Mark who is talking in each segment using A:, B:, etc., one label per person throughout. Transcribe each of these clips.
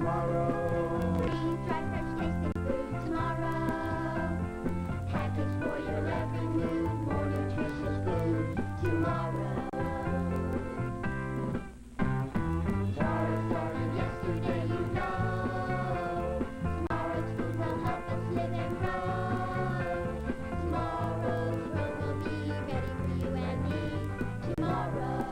A: tomorrow.
B: Green fried fresh tasting food tomorrow. Pancakes for your every mood, more nutritious food tomorrow. Tomorrow started yesterday, you know. Tomorrow's food will help us live and grow. Tomorrow's road will be ready for you and me tomorrow.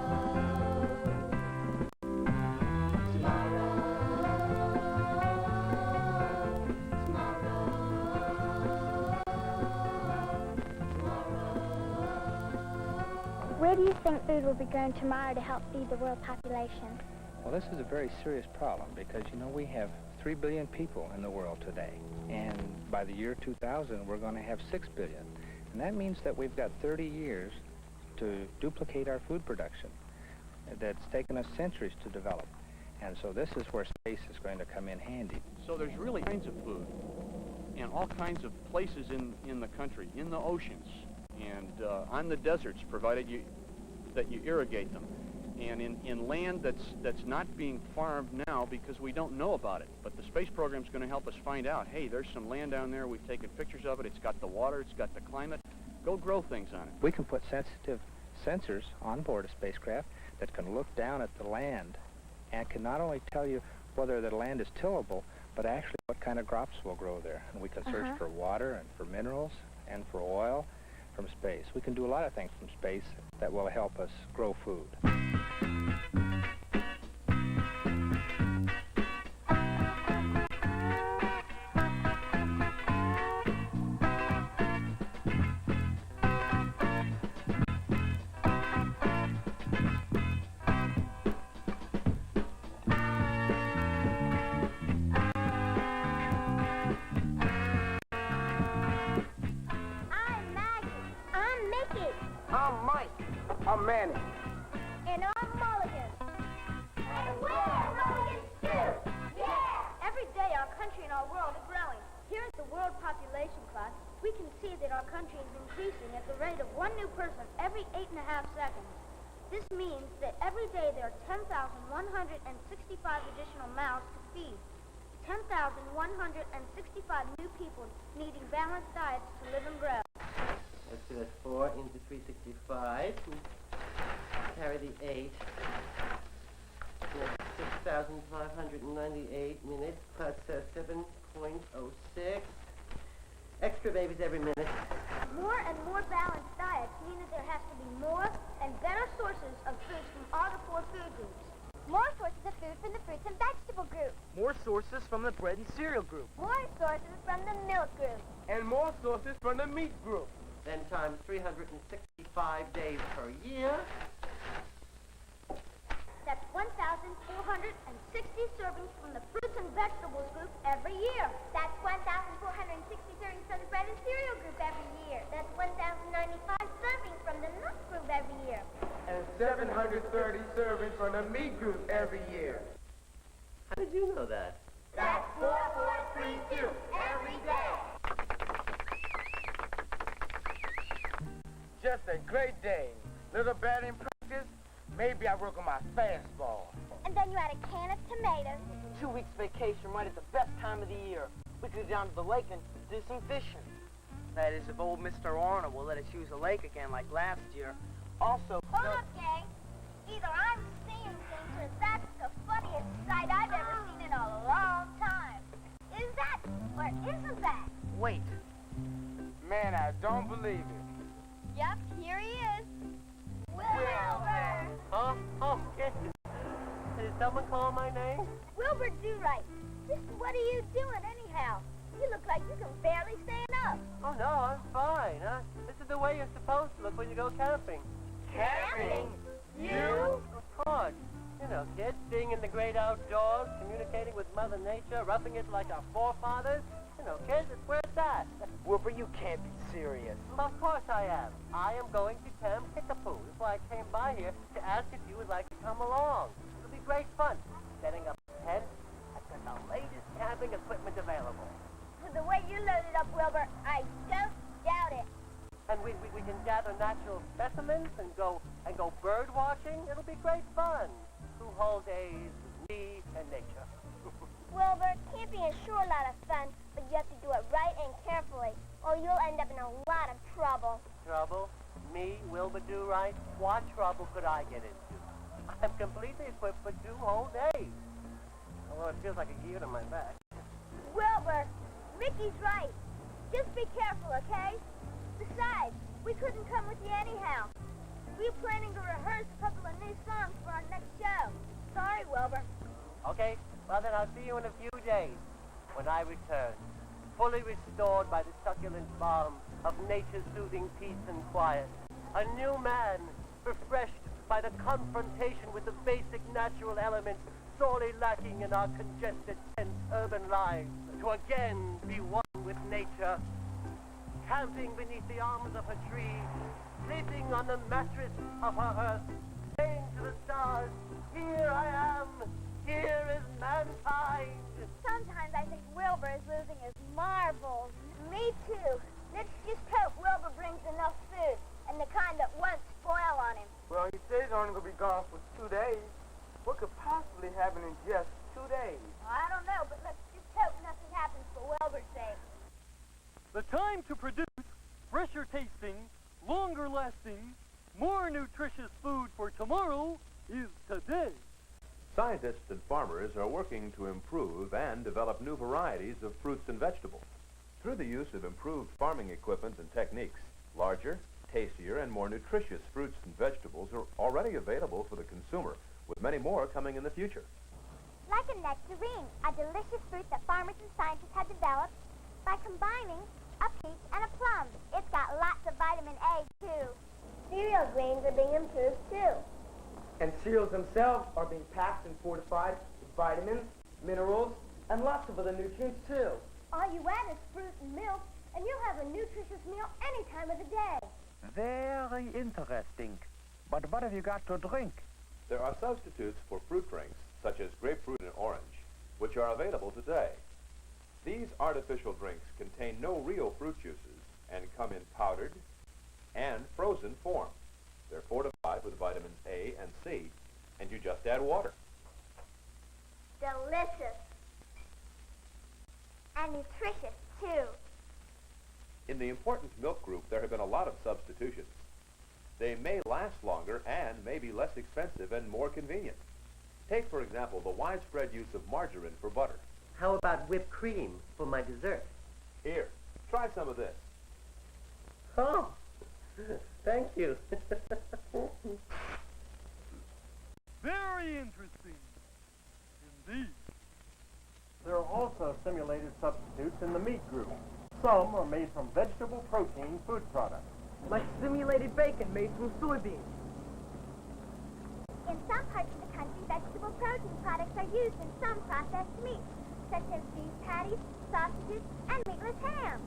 C: Where do you think food will be grown tomorrow to help feed the world population?
D: Well, this is a very serious problem because, you know, we have 3 billion people in the world today. And by the year 2000, we're going to have 6 billion. And that means that we've got 30 years to duplicate our food production. That's taken us centuries to develop. And so this is where space is going to come in handy.
E: So there's really kinds of food and all kinds of places in the country, in the oceans, and on the deserts, provided that you irrigate them, and in land that's not being farmed now because we don't know about it. But the space program's going to help us find out, hey, there's some land down there, we've taken pictures of it, it's got the water, it's got the climate, go grow things on it.
D: We can put sensitive sensors on board a spacecraft that can look down at the land and can not only tell you whether the land is tillable, but actually what kind of crops will grow there. And we can search for water and for minerals and for oil from space. We can do a lot of things from space that will help us grow food.
A: I'm Mike. I'm Manny.
C: And I'm Mulligan.
B: And we're Mulligan too! Yeah!
C: Every day our country and our world are growing. Here at the World Population Clock, we can see that our country is increasing at the rate of one new person every 8.5 seconds. This means that every day there are 10,165 additional mouths to feed. 10,165 new people needing balanced diets to live and grow.
F: Let's do that 4 into 365. Carry the 8. 6,598 minutes plus 7.06. Extra babies every minute.
C: More and more balanced diets mean that there has to be more and better sources of foods from all the 4 food groups. More sources of food from the fruits and vegetable group.
A: More sources from the bread and cereal group.
C: More sources from the milk group.
A: And more sources from the meat group.
F: Then times 365 days per year.
C: That's 1,460 servings from the fruits and vegetables group every year. That's 1,460 servings from the bread and cereal group every year. That's 1,095 servings from the nut group every year.
A: And 730 servings from the meat group every year.
F: How did you know that?
B: That's 4432 every day.
A: Just a great day. Little batting practice. Maybe I work on my fastball.
C: And then you add a can of tomatoes.
G: 2 weeks vacation right at the best time of the year. We could go down to the lake and do some fishing. That is, if old Mr. Arnold will let us use the lake again like last year. Also...
C: Hold up, gang. Either I'm seeing things or that's the funniest sight I've ever seen in a long time. Is that or isn't that?
G: Wait.
A: Man, I don't believe it.
C: Yep, here he is.
B: Wilbur!
F: Huh? Oh, did someone call my name?
C: Wilbur Do-Right. Just what are you doing anyhow? You look like you can barely stand up.
F: Oh, no, I'm fine. This is the way you're supposed to look when you go camping.
A: Camping? You?
F: Of course. You know, kids, being in the great outdoors, communicating with Mother Nature, roughing it like our forefathers. You know, kids, it's where it's at.
G: Wilbur, you can't be serious.
F: Of course I am. I am going to Camp Kickapoo. That's why I came by here to ask if you would like to come along. It'll be great fun. Setting up a tent. I've got the latest camping equipment available.
C: The way you loaded up, Wilbur, I don't doubt it.
F: And we can gather natural specimens and go bird watching. It'll be great fun. 2 whole days with me and nature.
C: Well,
F: mind, what trouble could I get into? I'm completely equipped for 2 whole days. Although it feels like a year to my back.
C: Wilbur, Mickey's right. Just be careful, okay? Besides, we couldn't come with you anyhow. We were planning to rehearse a couple of new songs for our next show. Sorry, Wilbur.
F: Okay, well then I'll see you in a few days when I return, fully restored by the succulent balm of nature's soothing peace and quiet. A new man, refreshed by the confrontation with the basic natural elements sorely lacking in our congested, tense urban lives, to again be one with nature, camping beneath the arms of her tree, sleeping on the mattress of her earth, saying to the stars, here I am, here is mankind.
C: Sometimes I think Wilbur is losing his marbles. Me too. Let's just hope Wilbur brings enough food, and the kind that won't spoil on him.
A: Well, he says he's only going to be gone for 2 days. What could possibly happen in just 2 days?
C: I don't know, but let's just hope nothing happens for Wilbur's sake.
H: The time to produce fresher tasting, longer lasting, more nutritious food for tomorrow is today.
I: Scientists and farmers are working to improve and develop new varieties of fruits and vegetables. Through the use of improved farming equipment and techniques, larger, tastier, and more nutritious fruits and vegetables are already available for the consumer, with many more coming in the future.
C: Like a nectarine, a delicious fruit that farmers and scientists have developed by combining a peach and a plum. It's got lots of vitamin A, too. Cereal grains are being improved, too.
A: And cereals themselves are being packed and fortified with vitamins, minerals, and lots of other nutrients, too.
C: All you add is fruit and milk, and you'll have a nutritious meal any time of the day.
D: Very interesting. But what have you got to drink?
I: There are substitutes for fruit drinks, such as grapefruit and orange, which are available today. These artificial drinks contain no real fruit juices and come in powdered and frozen form. They're fortified with vitamins A and C, and you just add water.
C: Delicious. And nutritious, too.
I: In the important milk group, there have been a lot of substitutions. They may last longer and may be less expensive and more convenient. Take, for example, the widespread use of margarine for butter.
F: How about whipped cream for my dessert?
I: Here, try some of this.
F: Oh, thank you.
H: Very interesting. Indeed.
J: There are also simulated substitutes in the meat group. Some are made from vegetable protein food products.
G: Like simulated bacon made from soybeans.
C: In some parts of the country, vegetable protein products are used in some processed meats, such as beef patties, sausages, and meatless ham.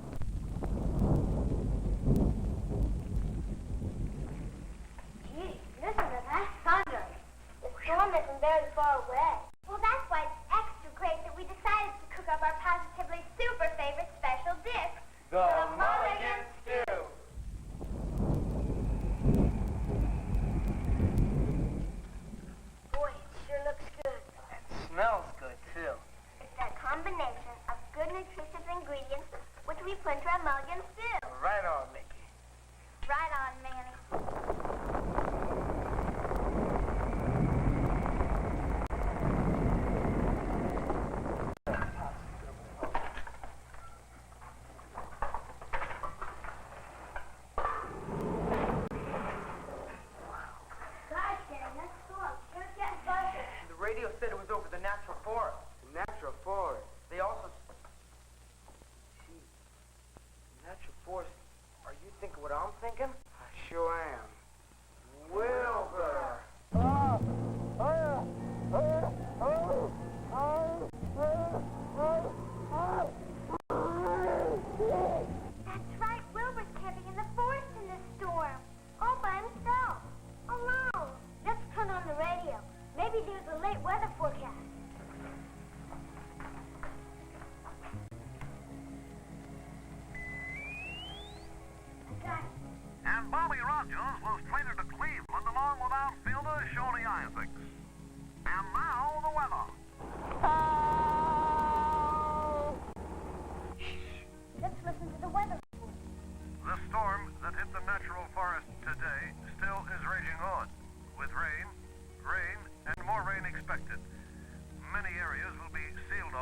C: Gee, listen to that thunder. The storm isn't very far away. Well, that's why it's extra great that we decided to cook up our positively super favorite special dish.
A: The Mulligan Stew.
C: Boy, it sure looks good.
G: And smells good, too.
C: It's that combination of good nutritious ingredients which we put into our Mulligan stew.
A: Right on, Mickey.
C: Right on, Manny.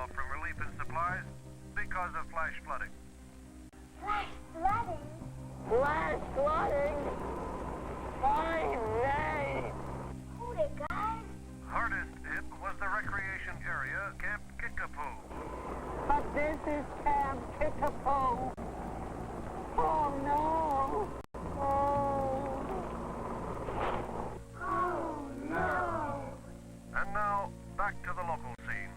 K: off from relief and supplies because of flash flooding.
C: Flash flooding?
G: Flash flooding? Fine day!
C: Hold it, guys.
K: Hardest hit was the recreation area, Camp Kickapoo.
G: But this is Camp Kickapoo. Oh, no. Oh.
C: Oh, no.
K: And now, back to the local scene.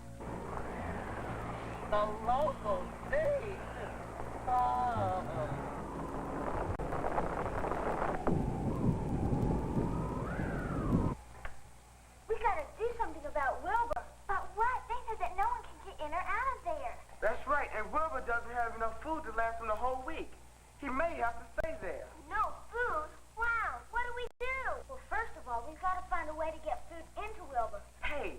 G: The local scene? Oh.
C: We gotta do something about Wilbur. But what? They said that no one can get in or out of there.
A: That's right, and Wilbur doesn't have enough food to last him the whole week. He may have to stay there.
C: No food? Wow, what do we do? Well, first of all, we've got to find a way to get food into Wilbur.
A: Hey,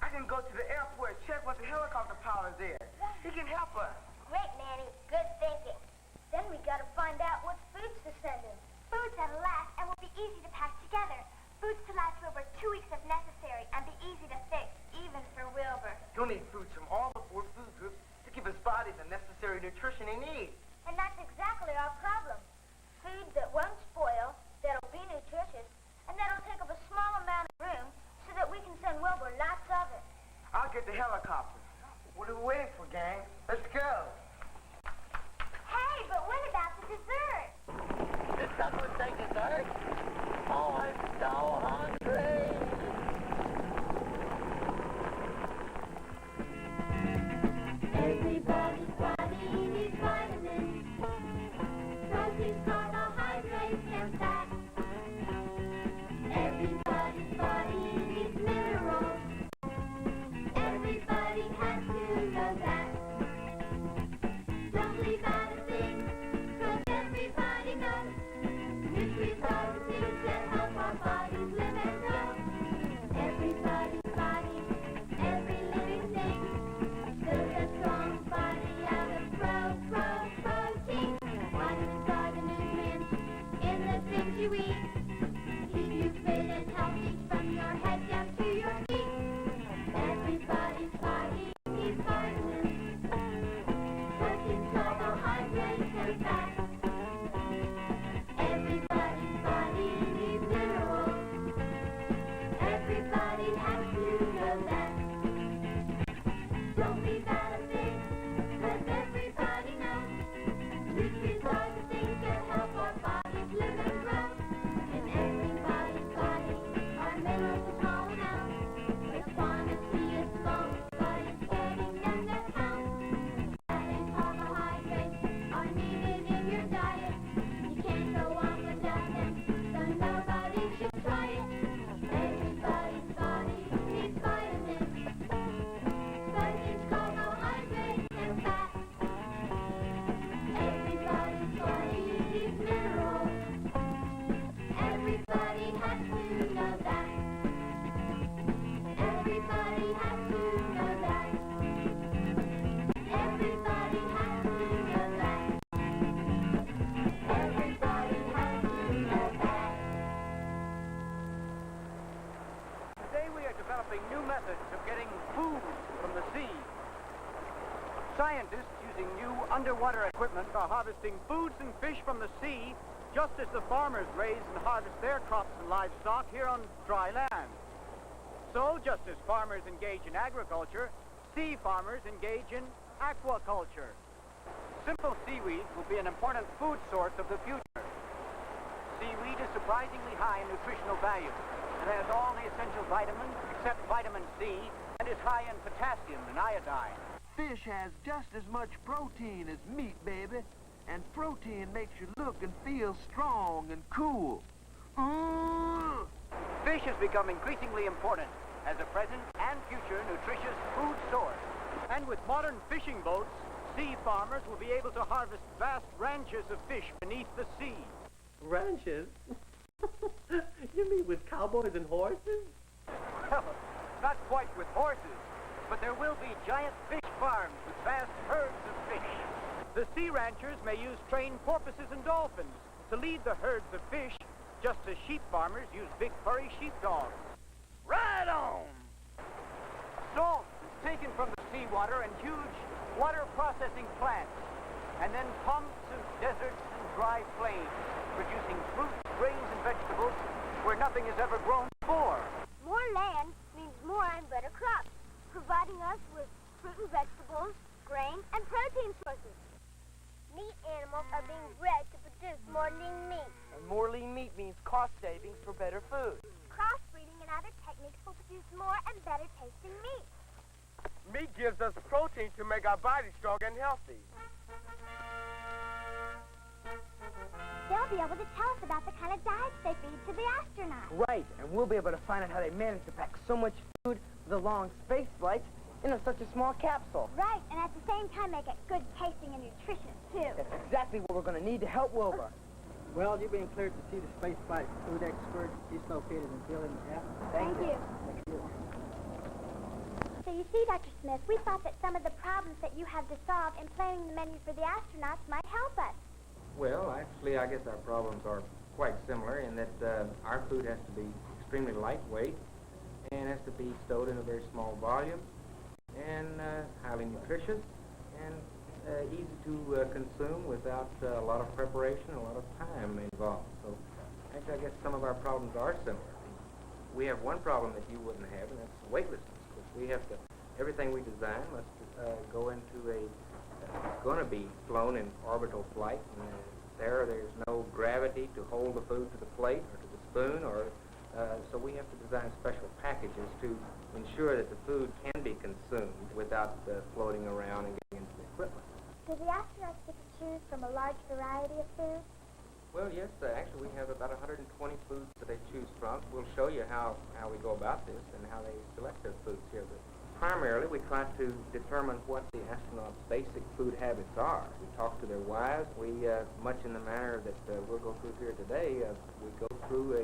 A: I can go to the airport and check with the helicopter pilot there. He can help us.
C: Great, Manny. Good thinking. Then we got to find out what foods to send him. Foods that'll last and will be easy to pack together. Foods to last for over 2 weeks if necessary and be easy to fix, even for Wilbur.
A: You'll need foods from all the 4 food groups to give his body the necessary nutrition he needs.
C: And that's exactly our problem. Food that won't spoil, that'll be nutritious, and that'll take up a small amount of room so that we can send Wilbur lots of it.
A: I'll get the helicopter. What are we waiting for, gang? Let's go.
C: Hey, but what about the dessert?
G: Did someone say dessert? Oh, I'm so hungry.
B: Everybody's body needs vitamins, protein, carbohydrates, and fat. Everybody's body needs minerals. Everybody has to know that. Don't leave out a thing, 'cause everybody knows. Nutrients are the things that help our bodies live and grow. Everybody's body, every living thing, builds a strong body out of protein. Vitamins are the nutrients in the things you eat. Keep you fit and healthy from your head down to your feet. Everybody's body needs vitamins, protein, carbohydrates, and fat. Everybody's body needs minerals. Everybody has to know that. Don't leave out a thing, 'cause everybody knows. Nutrients are the things that help our bodies live and grow. In everybody's body are minerals in small amounts. The quantity is small, but it's getting them that count. Fat and carbohydrates are needed in your diet. You can't go on without them, so nobody should try it. Everybody's body needs vitamins, proteins, carbohydrates, and fat. Everybody's body needs minerals. Everybody has to know that. Everybody has to know that. Everybody has to know that. Everybody has to know that.
L: Today we are developing new methods of getting food from the sea. Scientists using new underwater equipment are harvesting foods and fish from the sea, just as the farmers raise and harvest their crops and livestock here on dry land. So, just as farmers engage in agriculture, sea farmers engage in aquaculture. Simple seaweed will be an important food source of the future. Seaweed is surprisingly high in nutritional value. It has all the essential vitamins except vitamin C and is high in potassium and iodine.
M: Fish has just as much protein as meat, baby. And protein makes you look and feel strong and cool. Ooh!
L: Fish has become increasingly important as a present and future nutritious food source. And with modern fishing boats, sea farmers will be able to harvest vast ranches of fish beneath the sea.
F: Ranches? You mean with cowboys and horses?
L: Well, not quite with horses, but there will be giant fish farms with vast herds of fish. The sea ranchers may use trained porpoises and dolphins to lead the herds of fish, just as sheep farmers use big furry sheepdogs. Right on! Salt is taken from the seawater and huge water processing plants, and then pumps and deserts and dry plains, producing fruits, grains, and vegetables where nothing has ever grown before.
C: More land means more and better crops, providing us with fruit and vegetables, grain, and protein sources. Meat animals are being bred to produce more lean meat.
G: And more lean meat means cost savings for better food.
C: Crossbreeding and other techniques will produce more and better tasting meat.
A: Meat gives us protein to make our bodies strong and healthy.
C: They'll be able to tell us about the kind of diets they feed to the astronauts.
G: Right, and we'll be able to find out how they manage to pack so much food for the long space flights in such a small capsule.
C: Right, and at the same time make it good tasting and nutritious, too.
G: That's exactly what we're going to need to help Wilbur.
N: Well, you've been cleared to see the spaceflight food expert. He's located in Building F.
C: Thank you. So you see, Dr. Smith, we thought that some of the problems that you have to solve in planning the menu for the astronauts might help us.
D: Well, actually, I guess our problems are quite similar in that our food has to be extremely lightweight and has to be stowed in a very small volume and highly nutritious and easy to consume without a lot of preparation and a lot of time involved. So actually, I guess some of our problems are similar. We have one problem that you wouldn't have, and that's weightlessness. Because we have to, everything we design must go into going to be flown in orbital flight, and there's no gravity to hold the food to the plate or to the spoon, or so we have to design special packages to ensure that the food can be consumed without floating around and getting into the equipment.
C: Do the astronauts get to choose from a large variety of food?
D: Well, yes, actually we have about 120 foods that they choose from. We'll show you how we go about this and how they select their foods here. But primarily, we try to determine what the astronauts' basic food habits are. We talk to their wives. We, much in the manner that we'll go through here today, we go through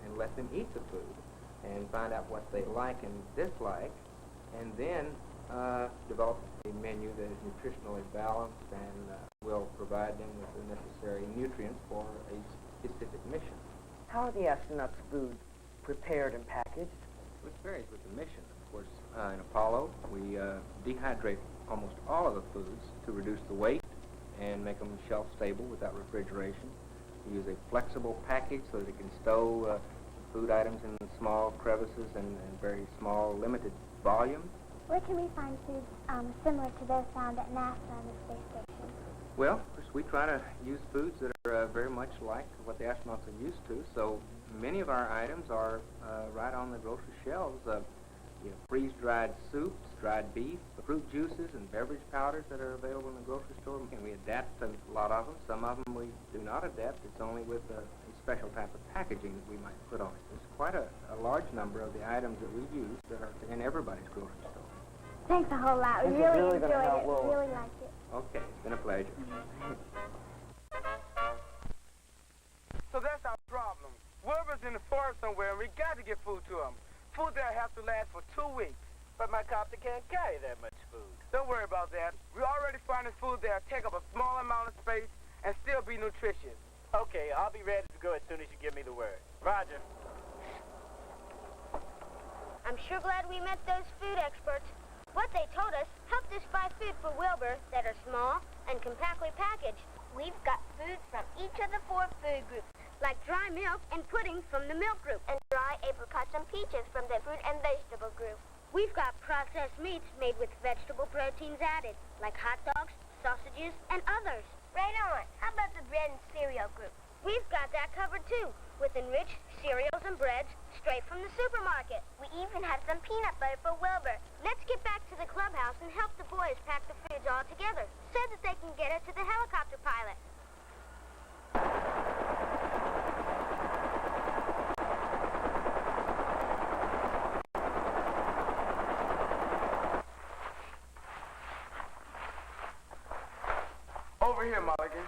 D: and let them eat the food and find out what they like and dislike, and then develop a menu that is nutritionally balanced and will provide them with the necessary nutrients for a specific mission.
G: How are the astronauts' food prepared and packaged?
D: It varies with the mission. Of course, in Apollo, we dehydrate almost all of the foods to reduce the weight and make them shelf-stable without refrigeration. We use a flexible package so that it can stow food items in small crevices and very small, limited volumes.
C: Where can we find foods similar to those found at NASA and the space station?
D: Well, of course, we try to use foods that are very much like what the astronauts are used to, so many of our items are right on the grocery shelves. We have freeze-dried soups, dried beef, fruit juices, and beverage powders that are available in the grocery store. And we adapt a lot of them. Some of them we do not adapt. It's only with a special type of packaging that we might put on it. There's quite a large number of the items that we use that are in everybody's grocery store.
C: Thanks a whole lot. We really enjoyed it. We really liked it.
D: Okay, it's been a pleasure.
A: So that's our problem. Wilbur's in the forest somewhere, and we got to get food to him. Food there has to last for 2 weeks.
F: But my copter can't carry that much food.
A: Don't worry about that. We already finding food there take up a small amount of space and still be nutritious.
F: Okay, I'll be ready to go as soon as you give me the word. Roger.
C: I'm sure glad we met those food experts. What they told us helped us buy food for Wilbur that are small and compactly packaged. We've got food from each of the 4 food groups, like dry milk and pudding from the milk group, and dry apricots and peaches from the fruit and vegetable group. We've got processed meats made with vegetable proteins added, like hot dogs, sausages, and others. Right on. How about the bread and cereal group? We've got that covered too, with enriched cereals and breads straight from the supermarket. We even have some peanut butter for Wilbur. Let's get back to the clubhouse and help the boys pack the foods all together so that they can get it to the helicopter pilot.
A: Over here, Mulligan.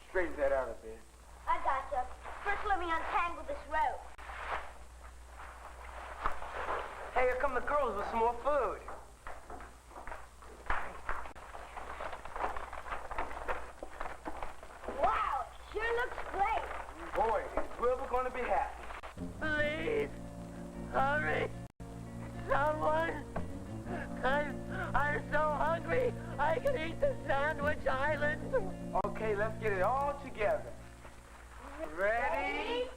A: Straighten that out a bit.
C: I gotcha. First, let me untangle this rope.
A: Hey, here come the girls with some more food.
C: Wow, it sure looks great.
A: Boy, is Wilbur going to be happy.
F: Please, hurry. Someone I can eat the sandwich island.
A: Okay, let's get it all together. Ready?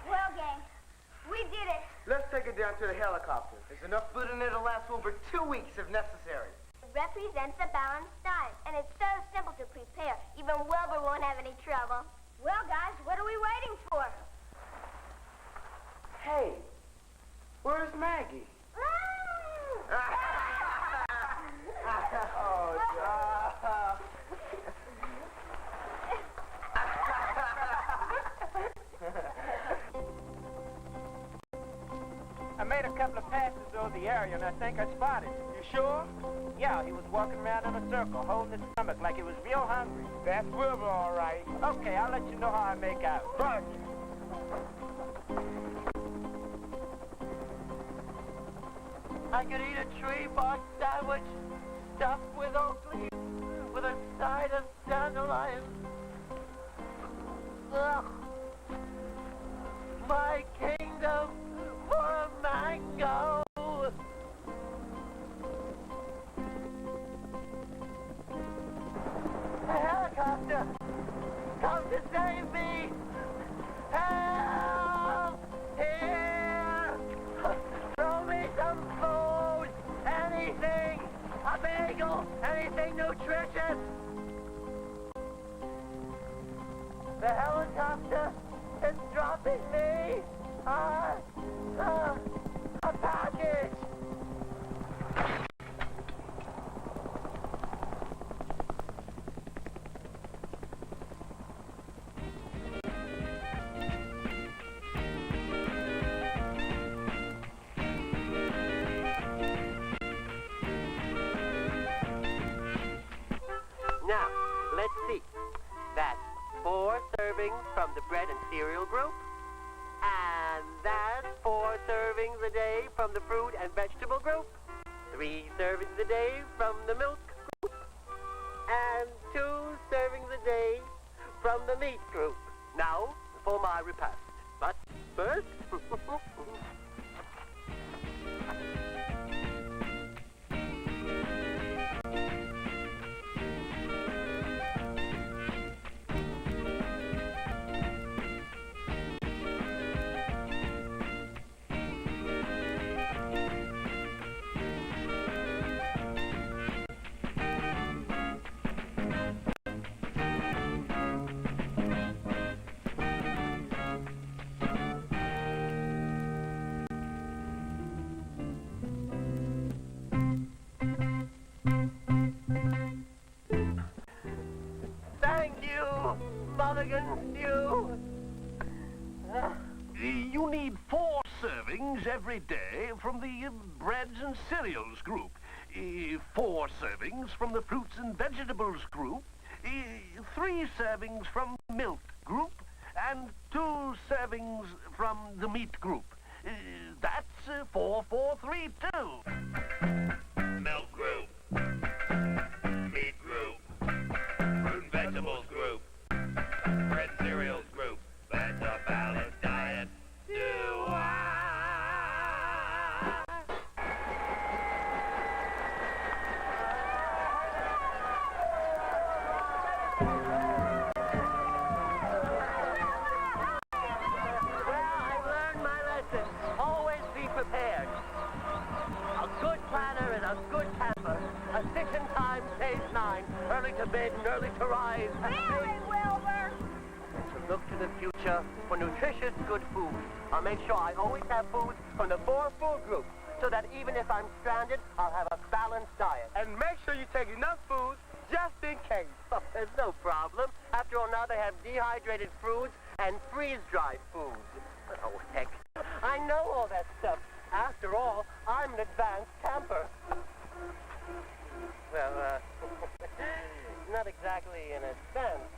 C: Well, gang, we did it.
A: Let's take it down to the helicopter. There's enough food in there to last over 2 weeks if necessary.
C: It represents a balanced diet, and it's so simple to prepare. Even Wilbur won't have any trouble. Well, guys, what are we waiting for?
A: Hey, where's Maggie? Oh,
L: I made a couple of passes over the area, and I think I spotted him.
A: You sure?
L: Yeah, he was walking around in a circle, holding his stomach like he was real hungry.
A: That's Wilbur, all right.
L: Okay, I'll let you know how I make out.
A: Roger.
F: I could eat a tree bark sandwich stuffed with oak leaves with a side of dandelion. Ugh. My kingdom for a mango. A helicopter, come to save me. Help! Here! Throw me some food! Anything! A bagel! Anything nutritious! The helicopter is dropping me! A package! Now, let's see. That's 4 servings from the bread and cereal group. And that's 4 servings a day from the fruit and vegetable group. 3 servings a day from the milk group. And 2 servings a day from the meat group. Now, for my repast. But first... Thank you, Mulligan stew.
K: You need 4 servings every day from the breads and cereals group. 4 servings from the fruits and vegetables group. 3 servings from the milk group. And 2 servings from the meat group. That's 4, 4, 3, 2.
O: Milk group. Meat group. Fruit and vegetables group. Bread and cereals group. That's a balanced diet. Do I?
F: Well, I've learned my lesson. Always be prepared. A good planner is a good camper. A station time pays 9. Early to bed and early to rise.
C: Really, Wilbur?
F: To look to the future for nutritious, good food. I'll make sure I always have food from the 4 food groups, so that even if I'm stranded, I'll have a balanced diet.
A: And make sure you take enough food just in case.
F: Oh, there's no problem. After all, now they have dehydrated foods and freeze-dried foods. Oh, heck. I know all that stuff. After all, I'm an advanced camper. Well, not exactly in advance.